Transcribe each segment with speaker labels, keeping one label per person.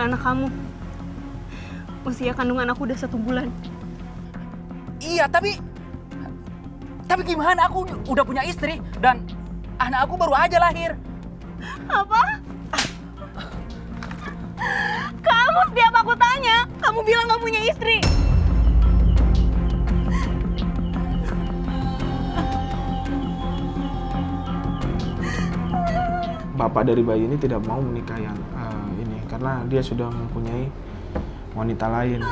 Speaker 1: anak kamu. Usia kandungan aku udah 1 bulan.
Speaker 2: Iya, tapi gimana? Aku udah punya istri dan anak aku baru aja lahir.
Speaker 1: Apa? Kamu setiap aku tanya, kamu bilang gak punya istri.
Speaker 3: Bapak dari bayi ini tidak mau menikah yang ini karena dia sudah mempunyai wanita lain.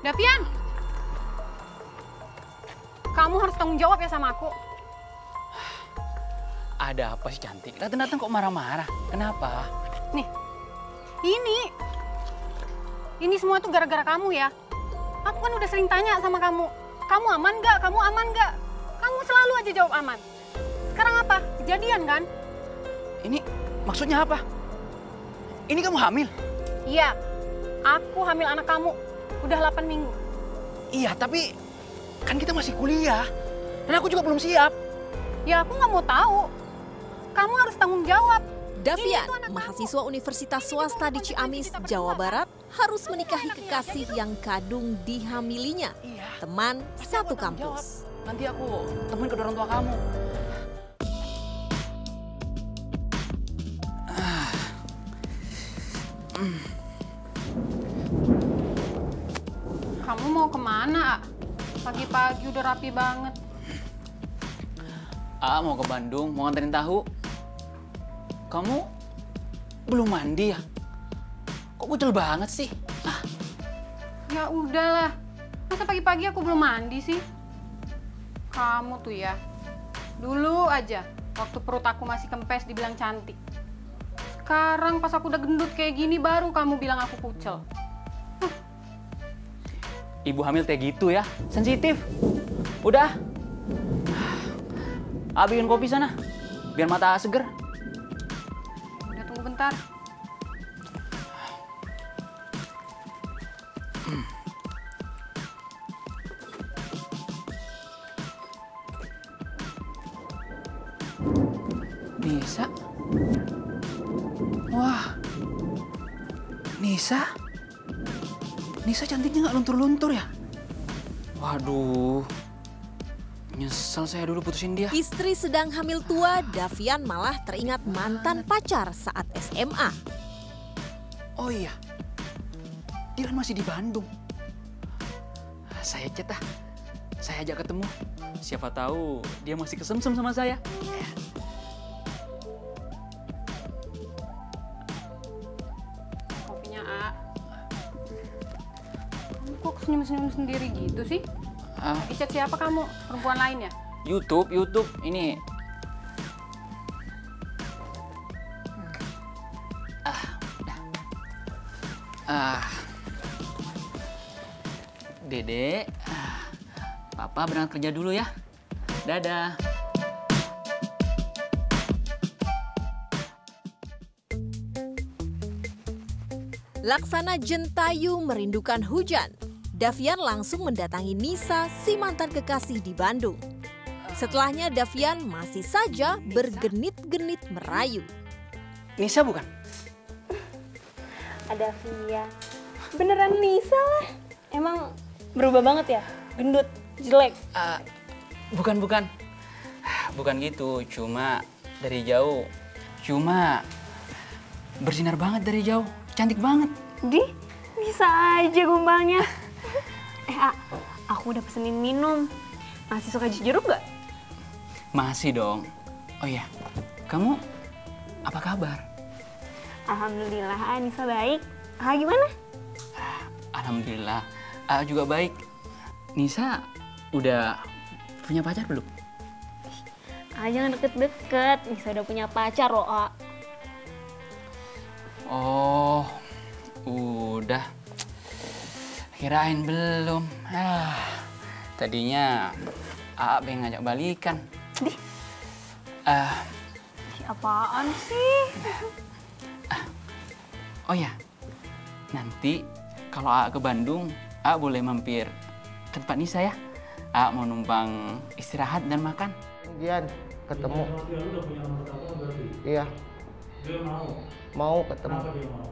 Speaker 4: Davian, kamu harus tanggung jawab ya sama aku.
Speaker 2: Ada apa sih cantik? Datang-datang kok marah-marah? Kenapa?
Speaker 4: Nih, ini semua tuh gara-gara kamu ya. Aku kan udah sering tanya sama kamu. Kamu aman nggak? Kamu aman nggak? Kamu selalu aja jawab aman. Sekarang apa? Kejadian kan?
Speaker 2: Ini maksudnya apa? Ini kamu hamil?
Speaker 4: Iya, aku hamil anak kamu. Udah 8 minggu.
Speaker 2: Iya, tapi kan kita masih kuliah. Dan aku juga belum siap.
Speaker 4: Ya aku nggak mau tahu. Kamu harus tanggung jawab.
Speaker 5: Davian, mahasiswa universitas swasta di Ciamis, Jawa Barat, harus menikahi kekasih yang kadung dihamilinya, teman satu kampus.
Speaker 2: Nanti aku temuin ke orang tua kamu.
Speaker 4: Kamu mau kemana, A? Pagi-pagi udah rapi banget.
Speaker 2: Mau ke Bandung, mau nganterin tahu. Kamu belum mandi ya? Kok kucel banget sih?
Speaker 4: Ya udahlah, masa pagi-pagi aku belum mandi sih? Kamu tuh ya, dulu aja waktu perut aku masih kempes dibilang cantik. Sekarang pas aku udah gendut kayak gini baru kamu bilang aku kucel.
Speaker 2: Ibu hamil kayak gitu ya, sensitif. Udah. Bikin kopi sana, biar mata seger.
Speaker 4: Udah tunggu bentar.
Speaker 2: Nisa? Wah, Nisa? Nisa cantiknya nggak luntur-luntur ya? Waduh, nyesel saya dulu putusin dia.
Speaker 5: Istri sedang hamil tua, Davian malah teringat mantan pacar saat SMA.
Speaker 2: Oh iya, dia kan masih di Bandung. Saya chat saya ajak ketemu. Siapa tahu dia masih kesemsem sama saya.
Speaker 4: Kopinya, A. Kamu kok senyum-senyum sendiri gitu sih? Lagi chat siapa kamu? Perempuan lain ya?
Speaker 2: YouTube ini. Dede, Papa berangkat kerja dulu ya. Dadah.
Speaker 5: Laksana Jentayu merindukan hujan. Davian langsung mendatangi Nisa, si mantan kekasih di Bandung. Setelahnya Davian masih saja bergenit-genit merayu.
Speaker 2: Nisa bukan?
Speaker 1: Ada Via. Beneran Nisa lah. Emang berubah banget ya? Gendut, jelek.
Speaker 2: Bukan. Bukan gitu, cuma dari jauh. Cuma bersinar banget dari jauh. Cantik banget.
Speaker 1: Bisa aja gombalnya. Aku udah pesenin minum. Masih suka jus jeruk gak?
Speaker 2: Masih dong. Oh iya, kamu apa kabar?
Speaker 1: Alhamdulillah, Nisa baik. Gimana?
Speaker 2: Alhamdulillah, juga baik. Nisa udah punya pacar belum?
Speaker 1: Jangan deket-deket. Nisa udah punya pacar loh, A.
Speaker 2: Oh, udah. Kirain belum. Tadinya pengen ngajak balikan.
Speaker 1: Apaan sih?
Speaker 2: Oh ya, nanti kalau A ke Bandung, A boleh mampir ke tempat Nisa ya. A mau numpang istirahat dan makan.
Speaker 6: Janjian ketemu.
Speaker 3: Dia udah punya nomor telepon berarti?
Speaker 6: Iya,
Speaker 3: Dia mau?
Speaker 6: mau ketemu.
Speaker 3: Kenapa dia mau?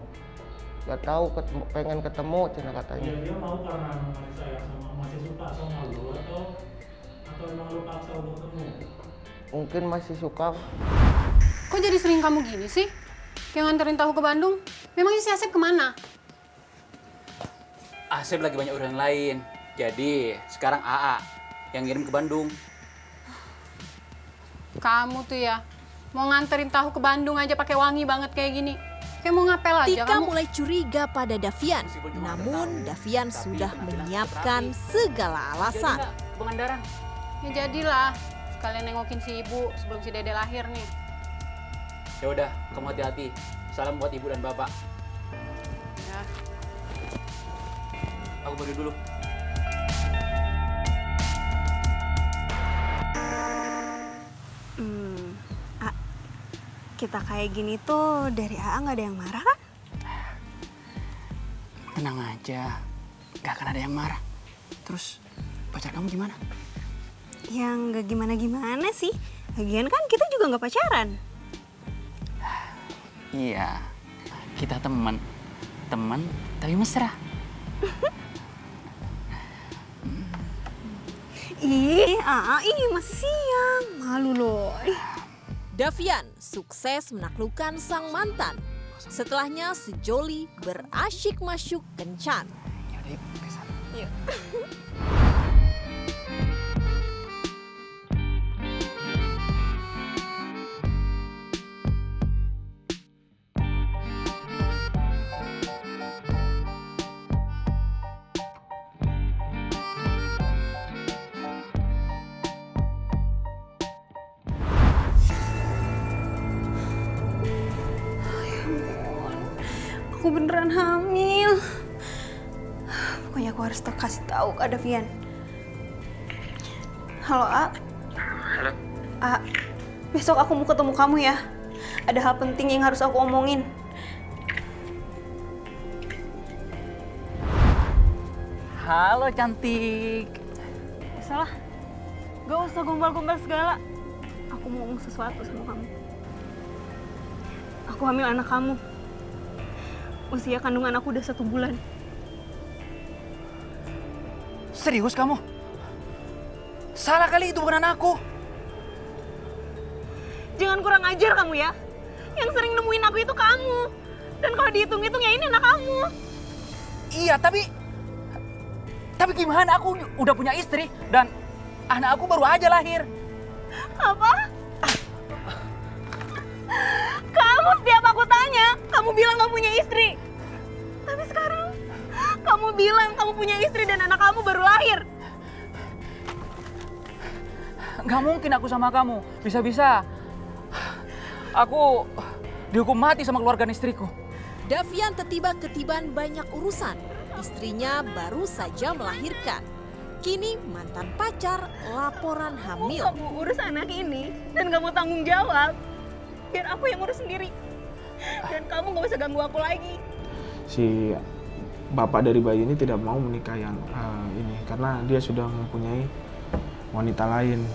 Speaker 6: Gak tahu ketemu, pengen ketemu cina katanya.
Speaker 3: Ya, dia mau karena masih sayang sama, masih suka sama lu atau emang lu paksa untuk ketemu?
Speaker 6: Mungkin masih suka.
Speaker 4: Kok jadi sering kamu gini sih? Yang nganterin tahu ke Bandung? Memangnya si Asep kemana?
Speaker 2: Asep lagi banyak urusan lain. Jadi sekarang AA yang ngirim ke Bandung.
Speaker 4: Kamu tuh ya, mau nganterin tahu ke Bandung aja pakai wangi banget kayak gini. Kayak mau ngapel aja
Speaker 5: Tika
Speaker 4: kamu.
Speaker 5: mulai curiga pada Davian. Namun Davian sudah menyiapkan segala alasan.
Speaker 2: Ke Pangandaran.
Speaker 4: Ya jadilah, sekalian nengokin si ibu sebelum si Dede lahir nih.
Speaker 2: Ya udah, kamu hati-hati. Salam buat ibu dan bapak.
Speaker 4: Ya.
Speaker 2: Aku pergi dulu.
Speaker 1: Kita kayak gini tuh dari AA nggak ada yang marah kan?
Speaker 2: Tenang aja, gak akan ada yang marah. Terus pacar kamu gimana?
Speaker 1: Yang nggak gimana-gimana sih. Lagian kan kita juga nggak pacaran.
Speaker 2: Iya, kita teman tapi mesra.
Speaker 1: Ih, masih siang. Malu loh.
Speaker 5: Davian sukses menaklukkan sang mantan. Setelahnya sejoli berasyik masyuk kencan.
Speaker 2: Ya udah yuk, ke sana.
Speaker 1: Yuk. Aku beneran hamil. Pokoknya aku harus kasih tahu ke Davian. Halo, A.
Speaker 2: Halo.
Speaker 1: A, besok aku mau ketemu kamu ya. Ada hal penting yang harus aku omongin.
Speaker 2: Halo cantik.
Speaker 1: Salah. Gak usah gombal-gombal segala. Aku mau ngomong sesuatu sama kamu. Aku hamil anak kamu. Usia kandungan aku udah 1 bulan.
Speaker 2: Serius kamu? Salah kali itu bukan anakku.
Speaker 1: Jangan kurang ajar kamu ya. Yang sering nemuin aku itu kamu. Dan kalau dihitung-hitung ya ini anak kamu.
Speaker 2: Iya, tapi gimana, aku udah punya istri dan anak aku baru aja lahir.
Speaker 1: Apa? Kamu setiap aku tanya, kamu bilang kamu punya istri. Tapi sekarang kamu bilang kamu punya istri dan anak kamu baru lahir.
Speaker 2: Gak mungkin aku sama kamu. Bisa-bisa aku dihukum mati sama keluarga istriku.
Speaker 5: Davian ketiban banyak urusan. Istrinya baru saja melahirkan. Kini mantan pacar laporan hamil.
Speaker 1: Kamu urus anak ini dan gak mau tanggung jawab. Biar aku yang urus sendiri. Dan kamu gak usah ganggu aku lagi.
Speaker 3: Si bapak dari bayi ini tidak mau menikah yang ini karena dia sudah mempunyai wanita lain,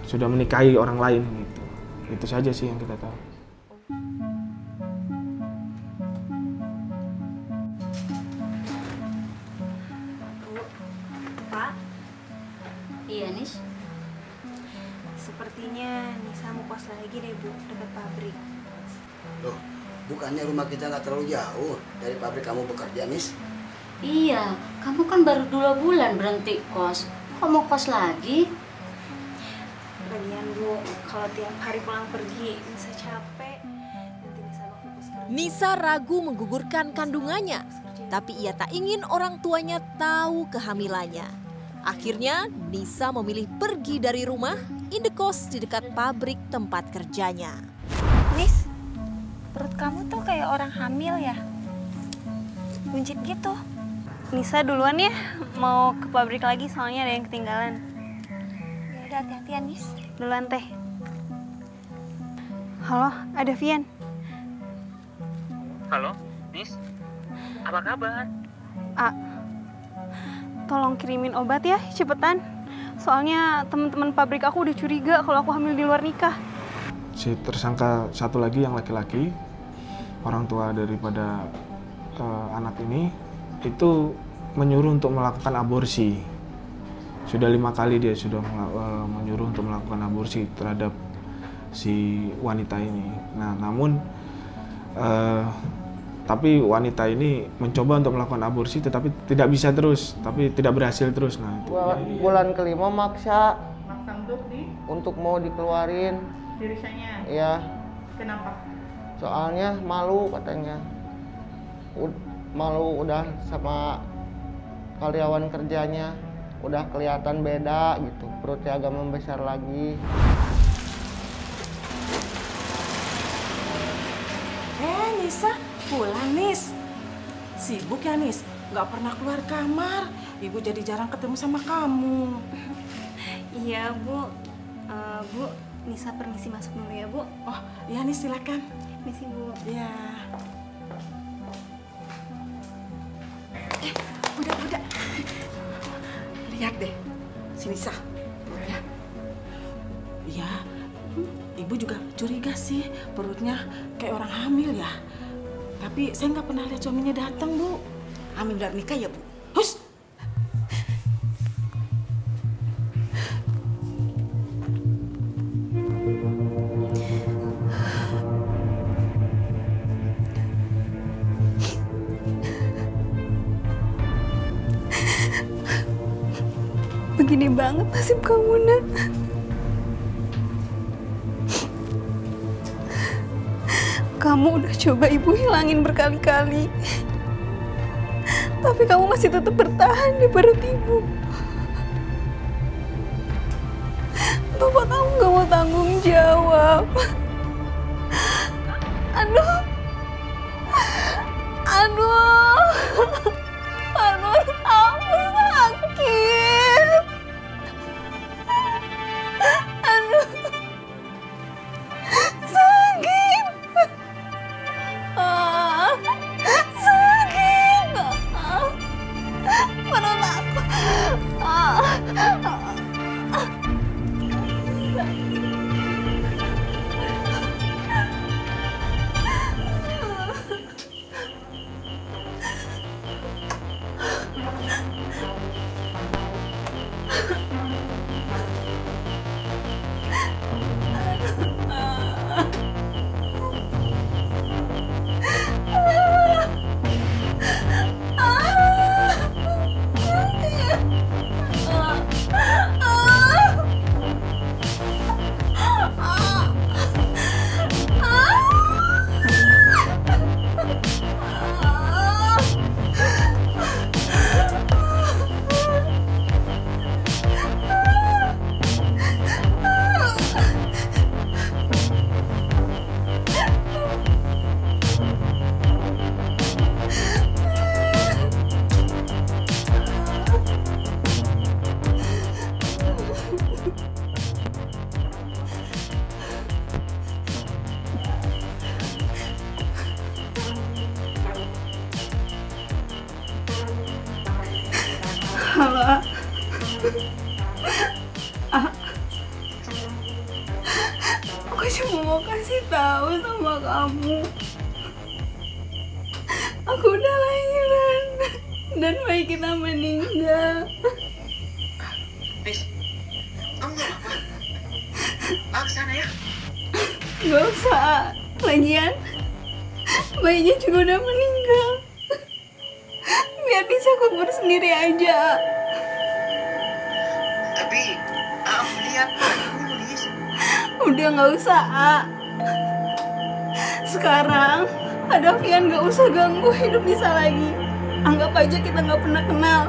Speaker 3: sudah menikahi orang lain gitu. Itu saja sih yang kita tahu.
Speaker 1: Pak,
Speaker 7: Iya, Nis.
Speaker 1: sepertinya Nisa mau kos lagi deh Bu, dekat pabrik.
Speaker 8: Loh, bukannya rumah kita nggak terlalu jauh dari pabrik kamu bekerja, Nis?
Speaker 7: Iya, kamu kan baru 2 bulan berhenti kos. Kok mau kos lagi?
Speaker 1: Lagian Bu, kalau tiap hari pulang pergi Nisa capek. Nanti Nisa bakal fokus kerja.
Speaker 5: Nisa ragu menggugurkan kandungannya, tapi ia tak ingin orang tuanya tahu kehamilannya. Akhirnya Nisa memilih pergi dari rumah, indekos di dekat pabrik tempat kerjanya.
Speaker 1: Nis, perut kamu tuh kayak orang hamil ya? Buncit gitu. Nisa duluan ya, mau ke pabrik lagi soalnya ada yang ketinggalan. Ya udah hati-hati ya Nis. Duluan teh. Halo, ada Vian.
Speaker 2: Halo, Nis. Apa kabar?
Speaker 1: Tolong kirimin obat ya, cepetan. Soalnya teman-teman pabrik aku udah curiga kalau aku hamil di luar nikah.
Speaker 3: Si tersangka satu lagi yang laki-laki, orang tua daripada anak ini, itu menyuruh untuk melakukan aborsi. Sudah 5 kali dia sudah menyuruh untuk melakukan aborsi terhadap si wanita ini. Nah, namun tapi wanita ini mencoba untuk melakukan aborsi, tetapi tidak bisa terus, tapi tidak berhasil terus. Nah, itu.
Speaker 6: Bulan kelima maksa untuk mau dikeluarin.
Speaker 9: Dirisanya?
Speaker 6: Iya.
Speaker 9: Kenapa?
Speaker 6: Soalnya malu katanya. Malu udah sama karyawan kerjanya. Udah kelihatan beda gitu, perutnya agak membesar lagi.
Speaker 9: Nisa, pulang Nis. Sibuk ya Nis? Nggak pernah keluar kamar. Ibu jadi jarang ketemu sama kamu.
Speaker 1: Iya Bu, Bu, Nisa permisi masuk dulu ya Bu.
Speaker 9: Oh iya Nis, silakan.
Speaker 1: Permisi Bu.
Speaker 9: Iya. Udah. Lihat deh, si Nisa. Ya. Iya, ibu juga curiga sih perutnya kayak orang hamil ya. Tapi saya nggak pernah lihat suaminya datang, Bu. Hamil dari nikah ya, Bu? Hus!
Speaker 1: Begini banget nasib kamu, Nak. Kamu udah coba ibu hilangin berkali-kali. Tapi kamu masih tetap bertahan di perut ibu. Bapak kamu gak mau tanggung jawab. Aduh. Aku sakit. Halo, aku cuma mau kasih tahu sama kamu. Aku udah lahiran dan bayi kita meninggal.
Speaker 9: Nis, kamu nggak apa-apa? Aku kesana ya.
Speaker 1: Gak usah, lagian bayinya juga udah meninggal. Biar bisa kubur sendiri aja.
Speaker 9: Tapi, aku lihat dulu, Nis.
Speaker 1: Udah gak usah, Sekarang, ada Vian gak usah ganggu hidup Nisa lagi. Anggap aja kita gak pernah kenal.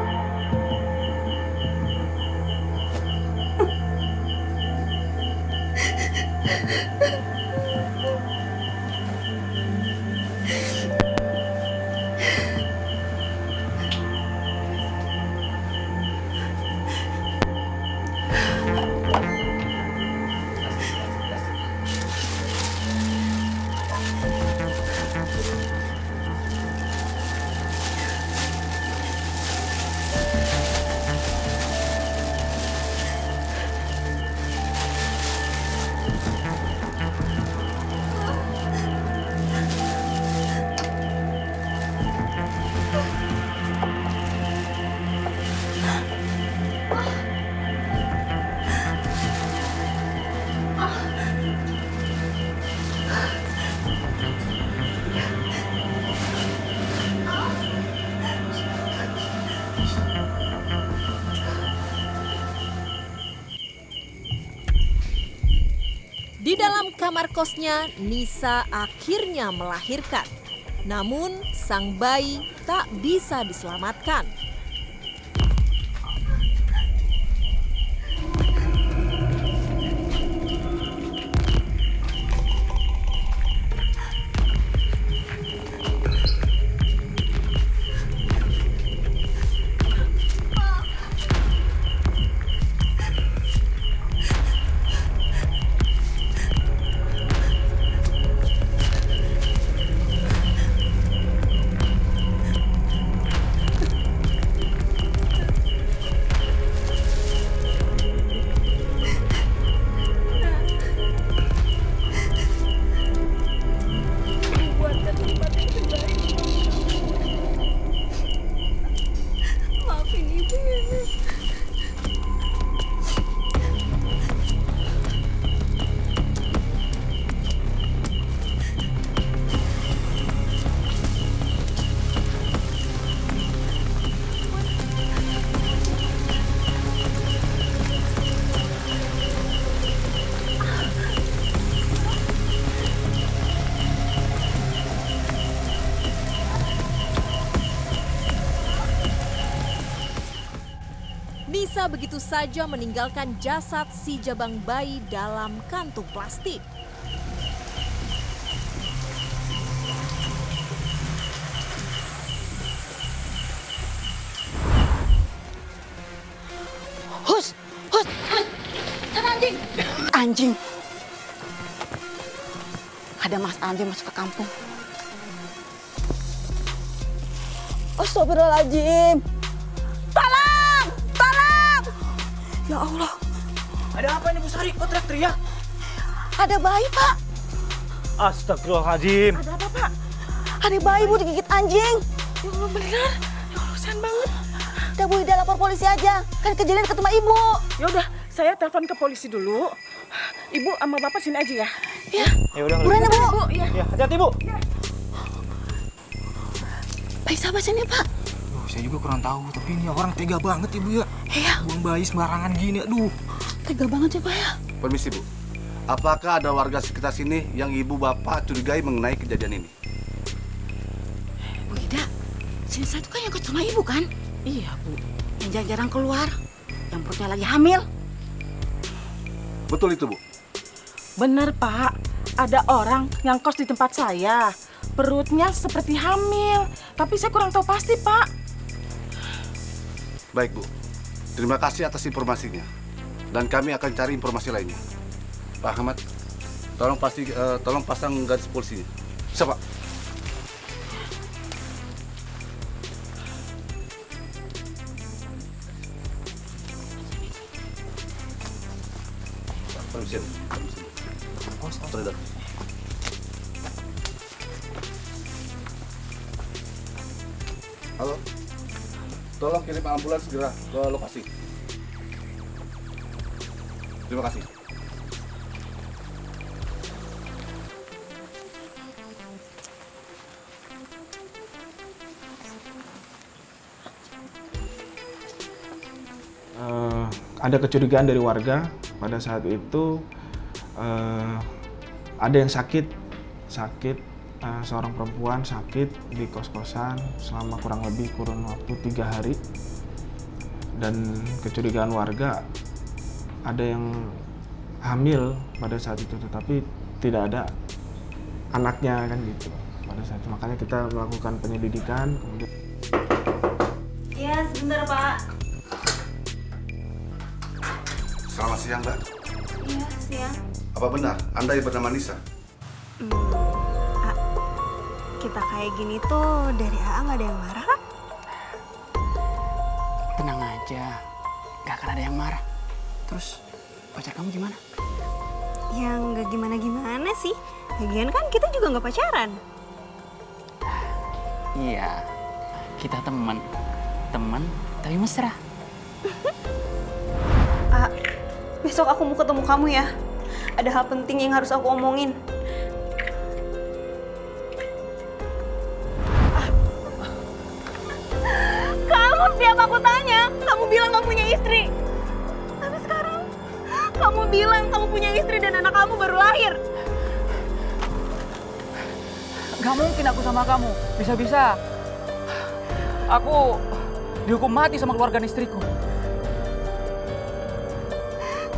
Speaker 5: kamar kosnya, Nisa akhirnya melahirkan. Namun, sang bayi tak bisa diselamatkan. Nisa begitu saja meninggalkan jasad si jabang bayi dalam kantung plastik.
Speaker 9: Hus! Sana anjing! Anjing! Ada Mas Andi masuk ke kampung. Astagfirullahaladzim! Tolong! Tolong! Ya Allah!
Speaker 10: Ada apa ini Bu Sari? Kok teriak-teriak?
Speaker 9: Ada bayi, Pak!
Speaker 10: Astagfirullahaladzim!
Speaker 9: Ada apa, Pak? Ada bayi, Bu, digigit anjing! Ya Allah, benar! Ya Allah, kasihan banget! Udah, Bu, Ida lapor polisi aja. Kan kejadian ke rumah Ibu.
Speaker 10: Ya udah, saya telepon ke polisi dulu. Ibu sama Bapak sini aja ya.
Speaker 9: Ya.
Speaker 10: Ya udah.
Speaker 9: Buruan, Bu.
Speaker 10: Ya, hati-hati, Bu.
Speaker 9: Bayi siapa sini, Pak?
Speaker 10: Duh, saya juga kurang tahu, tapi ini orang tega banget Ibu ya.
Speaker 9: Iya.
Speaker 10: Buang bayi sembarangan gini, aduh.
Speaker 9: Tega banget ya, Pak ya.
Speaker 11: Permisi, Bu. Apakah ada warga sekitar sini yang Ibu Bapak curigai mengenai kejadian ini?
Speaker 9: Bu Ida, sini saya tuh kan yang ke rumah Ibu kan?
Speaker 10: Iya, Bu.
Speaker 9: Yang jarang-jarang keluar, yang perutnya lagi hamil.
Speaker 11: Betul itu, Bu.
Speaker 10: Bener, Pak. Ada orang yang kos di tempat saya. Perutnya seperti hamil. Tapi saya kurang tahu pasti, Pak.
Speaker 11: Baik, Bu. Terima kasih atas informasinya. Dan kami akan cari informasi lainnya. Pak Ahmad, tolong pasang garis polisinya. Siapa? Permisi. Halo, tolong kirim ambulans segera ke lokasi. Terima kasih.
Speaker 3: Ada kecurigaan dari warga pada saat itu, ada yang sakit, seorang perempuan sakit di kos-kosan selama kurang waktu 3 hari, dan kecurigaan warga ada yang hamil pada saat itu, tetapi tidak ada anaknya kan gitu pada saat itu. Makanya kita melakukan penyelidikan. Kemudian
Speaker 1: ya sebentar Pak.
Speaker 11: Selamat siang, Mbak.
Speaker 1: Iya siang.
Speaker 11: Apa benar Anda yang bernama Nisa?
Speaker 1: Kita kayak gini tuh dari AA nggak ada yang marah kan?
Speaker 2: Tenang aja, gak akan ada yang marah. Terus pacar kamu gimana?
Speaker 1: Ya nggak gimana-gimana sih. Lagian kan kita juga nggak pacaran.
Speaker 2: Iya, kita teman tapi mesra.
Speaker 1: Besok aku mau ketemu kamu ya. Ada hal penting yang harus aku omongin. Kamu setiap aku tanya, kamu bilang kamu punya istri. Tapi sekarang kamu bilang kamu punya istri dan anak kamu baru lahir.
Speaker 2: Gak mungkin aku sama kamu. Bisa-bisa aku dihukum mati sama keluarga istriku.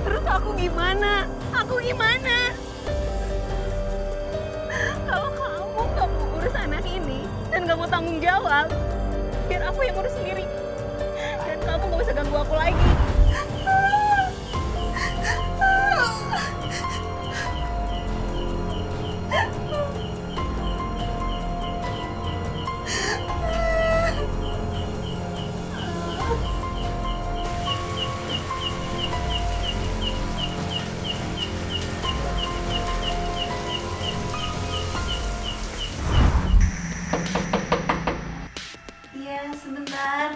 Speaker 1: Terus aku gimana? Aku gimana? Kalau kamu gak mau urus anak ini dan gak mau tanggung jawab, biar aku yang urus sendiri. Dan kamu gak usah ganggu aku lagi. Sebentar.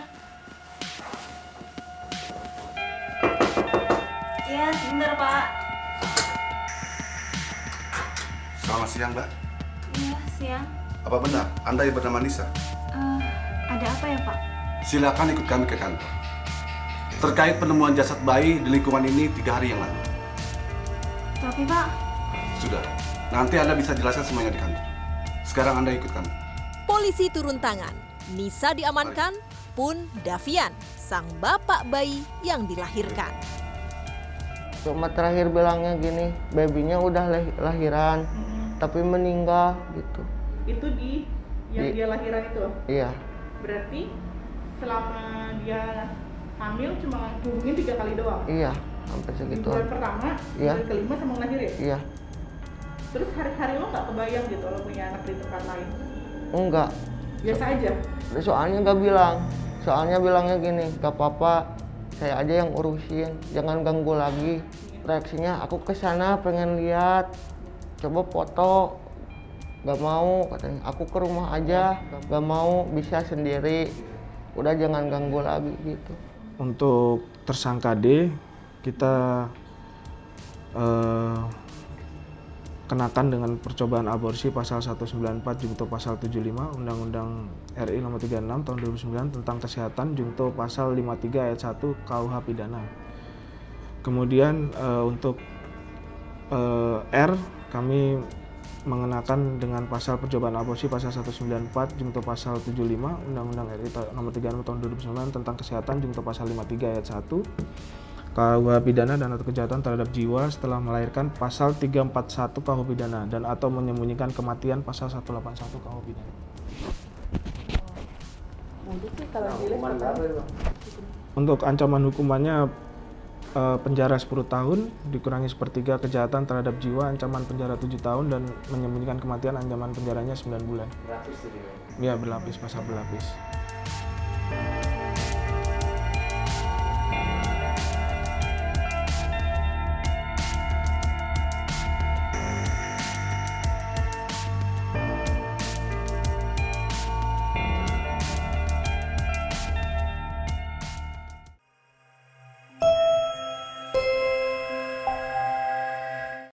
Speaker 1: Ya, sebentar, Pak.
Speaker 11: Selamat siang, Mbak.
Speaker 1: Iya, siang.
Speaker 11: Apa benar Anda yang bernama Nisa?
Speaker 1: Ada apa ya, Pak?
Speaker 11: Silakan ikut kami ke kantor. Terkait penemuan jasad bayi di lingkungan ini 3 hari yang lalu.
Speaker 1: Tapi, Pak...
Speaker 11: Sudah. Nanti Anda bisa jelaskan semuanya di kantor. Sekarang Anda ikut kami.
Speaker 5: Polisi turun tangan. Nisa diamankan, pun Davian, sang bapak bayi yang dilahirkan.
Speaker 6: Cuma terakhir bilangnya gini, babynya udah lahiran, tapi meninggal gitu.
Speaker 10: Itu dia lahiran itu?
Speaker 6: Iya.
Speaker 10: Berarti selama dia hamil cuma hubungin 3 kali doang?
Speaker 6: Iya, sampai segitu.
Speaker 10: Di bulan pertama,
Speaker 6: iya.
Speaker 10: Bulan kelima sama ngelahirin?
Speaker 6: Iya.
Speaker 10: Terus hari-hari lo nggak kebayang gitu lo punya anak di tempat lain?
Speaker 6: Enggak.
Speaker 10: Biasa aja?
Speaker 6: Soalnya nggak bilang. Soalnya bilangnya gini, gak apa-apa, saya aja yang urusin, jangan ganggu lagi. Reaksinya, aku kesana pengen lihat, coba foto, gak mau katanya. Aku ke rumah aja, gak mau, bisa sendiri. Udah jangan ganggu lagi gitu.
Speaker 3: Untuk tersangka D, kita kenakan dengan percobaan aborsi pasal 194 jungto pasal 75 Undang-Undang RI nomor 36 tahun 2009 tentang kesehatan jungto pasal 53 ayat 1 KUH pidana. Kemudian untuk R kami mengenakan dengan pasal percobaan aborsi pasal 194 jungto pasal 75 Undang-Undang RI nomor 36 tahun 2009 tentang kesehatan jungto pasal 53 ayat 1 KUH pidana dan atau kejahatan terhadap jiwa setelah melahirkan pasal 341 KUH pidana dan atau menyembunyikan kematian pasal 181 KUH pidana. Untuk ancaman hukumannya penjara 10 tahun dikurangi sepertiga kejahatan terhadap jiwa ancaman penjara 7 tahun dan menyembunyikan kematian ancaman penjaranya 9 bulan. Berlapis. Ya, berlapis, pasal berlapis.